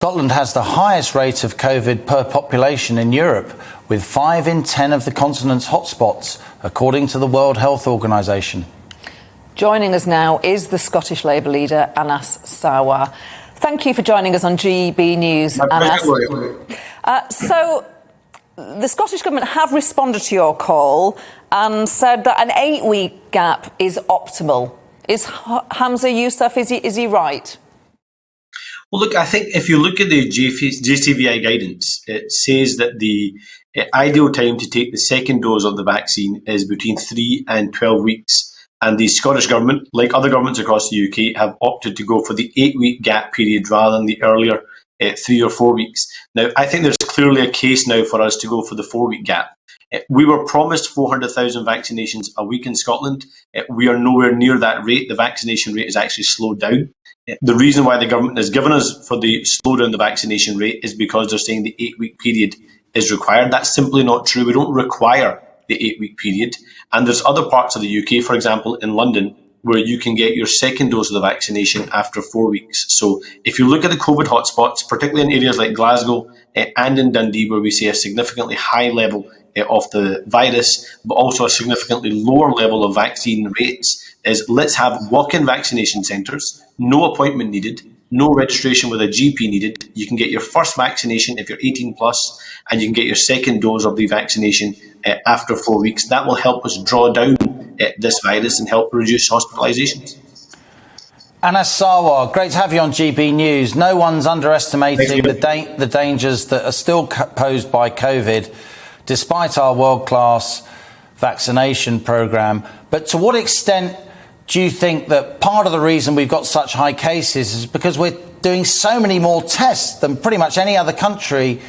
Scotland has the highest rate of COVID per population in Europe, with 5 in 10 of the continent's hotspots, according to the World Health Organization. Joining us now is the Scottish Labour leader, Anas Sarwar. Thank you for joining us on GB News, Anas. So, the Scottish Government have responded to your call and said that an 8-week gap is optimal. Is Hamza Yousaf, is he right? Well, look, I think if you look at the JCVI guidance, it says that the ideal time to take the second dose of the vaccine is between 3 and 12 weeks. And the Scottish Government, like other governments across the UK, have opted to go for the 8-week gap period rather than the earlier 3 or 4 weeks. Now, I think there's clearly a case now for us to go for the 4-week gap. We were promised 400,000 vaccinations a week in Scotland. We are nowhere near that rate. The vaccination rate has actually slowed down. The reason why the government has given us for the slowdown the vaccination rate is because they're saying the 8-week period is required. That's simply not true. We don't require the 8-week period. And there's other parts of the UK, for example, in London, where you can get your second dose of the vaccination after 4 weeks. So if you look at the COVID hotspots, particularly in areas like Glasgow and in Dundee, where we see a significantly high level of the virus, but also a significantly lower level of vaccine rates, is let's have walk-in vaccination centres, no appointment needed, no registration with a GP needed. You can get your first vaccination if you're 18 plus, and you can get your second dose of the vaccination after 4 weeks. That will help us draw down this virus and help reduce hospitalisations. Anas Sarwar, great to have you on GB News. No one's underestimating the dangers that are still posed by COVID, despite our world-class vaccination programme. But to what extent do you think that part of the reason we've got such high cases is because we're doing so many more tests than pretty much any other country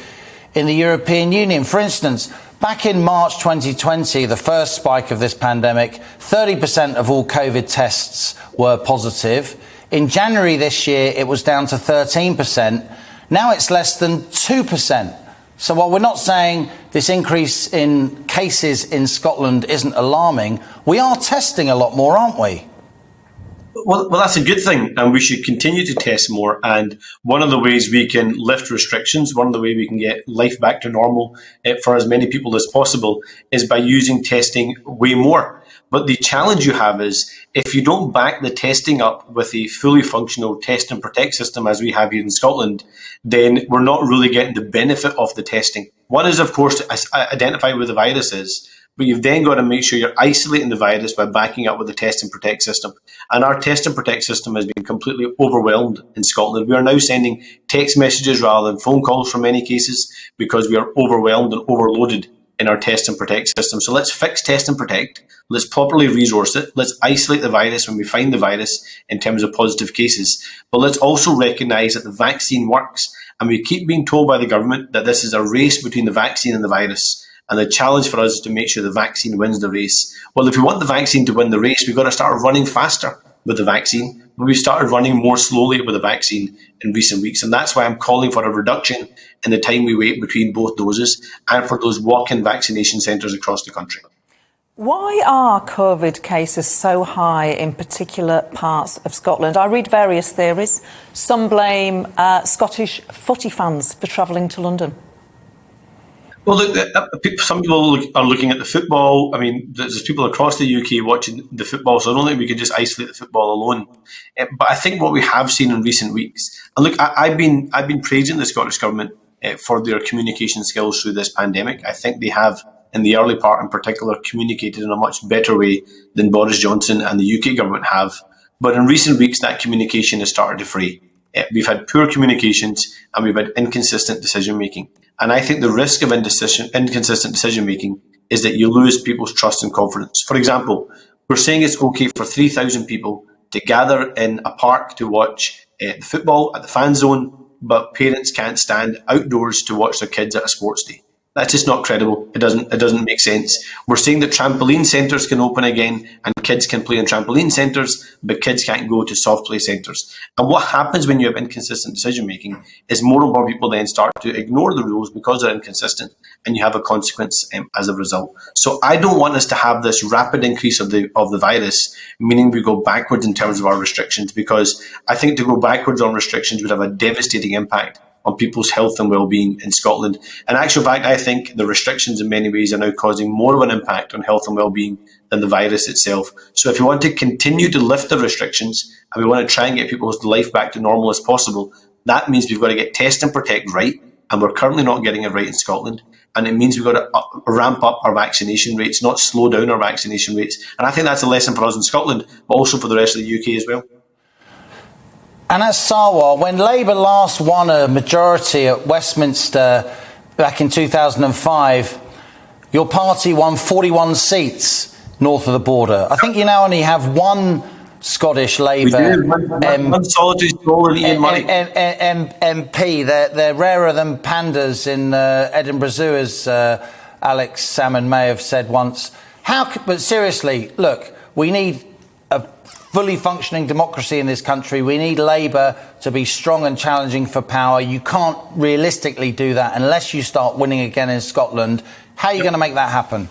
in the European Union? For instance, back in March 2020, the first spike of this pandemic, 30% of all COVID tests were positive. In January this year, it was down to 13%. Now it's less than 2%. So while we're not saying this increase in cases in Scotland isn't alarming, we are testing a lot more, aren't we? Well, that's a good thing, and we should continue to test more. And one of the ways we can lift restrictions, one of the ways we can get life back to normal for as many people as possible, is by using testing way more. But the challenge you have is if you don't back the testing up with a fully functional test and protect system as we have here in Scotland, then we're not really getting the benefit of the testing. One is, of course, to identify where the virus is, but you've then got to make sure you're isolating the virus by backing up with the test and protect system. And our test and protect system has been completely overwhelmed in Scotland. We are now sending text messages rather than phone calls for many cases because we are overwhelmed and overloaded in our test and protect system. So let's fix test and protect. Let's properly resource it. Let's isolate the virus when we find the virus in terms of positive cases. But let's also recognise that the vaccine works. And we keep being told by the government that this is a race between the vaccine and the virus. And the challenge for us is to make sure the vaccine wins the race. Well, if we want the vaccine to win the race, we've got to start running faster with the vaccine. We've started running more slowly with the vaccine in recent weeks. And that's why I'm calling for a reduction in the time we wait between both doses and for those walk-in vaccination centres across the country. Why are COVID cases so high in particular parts of Scotland? I read various theories. Some blame Scottish footy fans for travelling to London. Well, look, some people are looking at the football. I mean, there's people across the UK watching the football, so I don't think we could just isolate the football alone. But I think what we have seen in recent weeks, and look, I've been praising the Scottish Government for their communication skills through this pandemic. I think they have, in the early part in particular, communicated in a much better way than Boris Johnson and the UK government have. But in recent weeks, that communication has started to fray. We've had poor communications and we've had inconsistent decision-making. And I think the risk of inconsistent decision-making is that you lose people's trust and confidence. For example, we're saying it's okay for 3,000 people to gather in a park to watch the football at the fan zone, but parents can't stand outdoors to watch their kids at a sports day. That's just not credible. It doesn't make sense. We're saying that trampoline centres can open again and kids can play in trampoline centres, but kids can't go to soft play centres. And what happens when you have inconsistent decision making is more and more people then start to ignore the rules because they're inconsistent, and you have a consequence as a result. So I don't want us to have this rapid increase of the virus, meaning we go backwards in terms of our restrictions, because I think to go backwards on restrictions would have a devastating impact on people's health and well-being in Scotland. In actual fact, I think the restrictions in many ways are now causing more of an impact on health and well-being than the virus itself. So if we want to continue to lift the restrictions and we want to try and get people's life back to normal as possible, that means we've got to get test and protect right, and we're currently not getting it right in Scotland. And it means we've got to ramp up our vaccination rates, not slow down our vaccination rates. And I think that's a lesson for us in Scotland, but also for the rest of the UK as well. Anas Sarwar, when Labour last won a majority at Westminster back in 2005, your party won 41 seats north of the border. I think you now only have one Scottish Labour MP. They're rarer than pandas in Edinburgh Zoo, as Alex Salmon may have said once. But seriously, look, we need a fully functioning democracy in this country. We need Labour to be strong and challenging for power. You can't realistically do that unless you start winning again in Scotland. How are you going to make that happen?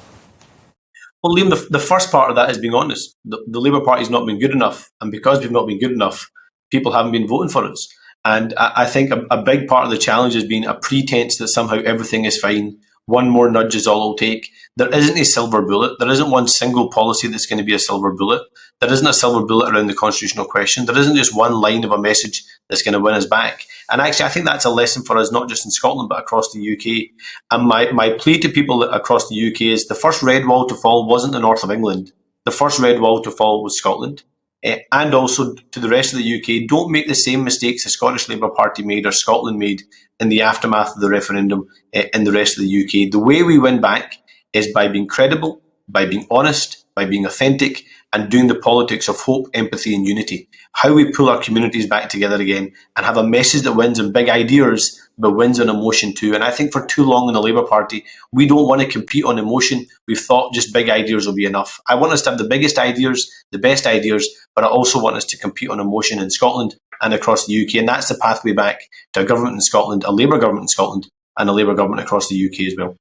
Well, Liam, the first part of that is being honest. The Labour Party's not been good enough. And because we've not been good enough, people haven't been voting for us. And I think a big part of the challenge has been a pretense that somehow everything is fine. One more nudge is all it'll take. There isn't a silver bullet. There isn't one single policy that's going to be a silver bullet. There isn't a silver bullet around the constitutional question. There isn't just one line of a message that's going to win us back. And actually, I think that's a lesson for us, not just in Scotland, but across the UK. And my plea to people across the UK is the first red wall to fall wasn't the north of England. The first red wall to fall was Scotland. And also to the rest of the UK, don't make the same mistakes the Scottish Labour Party made or Scotland made in the aftermath of the referendum in the rest of the UK. The way we win back is by being credible, by being honest, by being authentic, and doing the politics of hope, empathy and unity. How we pull our communities back together again and have a message that wins on big ideas, but wins on emotion too. And I think for too long in the Labour Party, we don't want to compete on emotion. We've thought just big ideas will be enough. I want us to have the biggest ideas, the best ideas, but I also want us to compete on emotion in Scotland and across the UK. And that's the pathway back to a government in Scotland, a Labour government in Scotland, and a Labour government across the UK as well.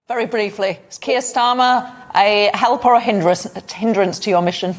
Very briefly, is Keir Starmer a help or a hindrance to your mission?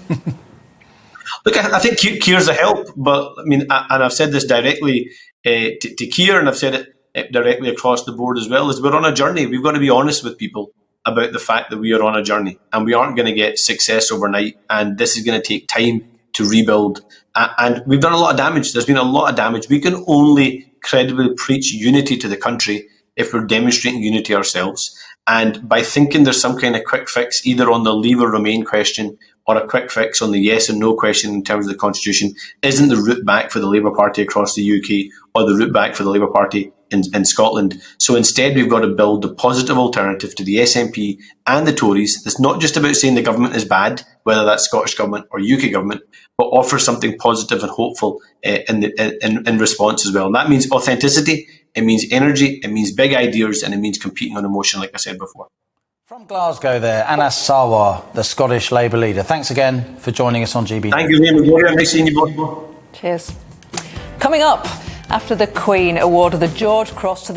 Look, I think Keir's a help, but I mean, and I've said this directly to Keir, and I've said it directly across the board as well, is we're on a journey. We've got to be honest with people about the fact that we are on a journey and we aren't going to get success overnight, and this is going to take time to rebuild. And we've done a lot of damage. There's been a lot of damage. We can only credibly preach unity to the country if we're demonstrating unity ourselves. And by thinking there's some kind of quick fix either on the leave or remain question or a quick fix on the yes and no question in terms of the Constitution isn't the route back for the Labour Party across the UK or the route back for the Labour Party in Scotland. So instead we've got to build the positive alternative to the SNP and the Tories. It's not just about saying the government is bad, whether that's Scottish Government or UK Government, but offer something positive and hopeful in response as well. And that means authenticity, it means energy, it means big ideas, and it means competing on emotion, like I said before. From Glasgow there, Anas Sarwar, the Scottish Labour leader. Thanks again for joining us on GB. Thank you, Liam and Gloria. Nice seeing you both. Cheers. Coming up, after the Queen awarded the George Cross to the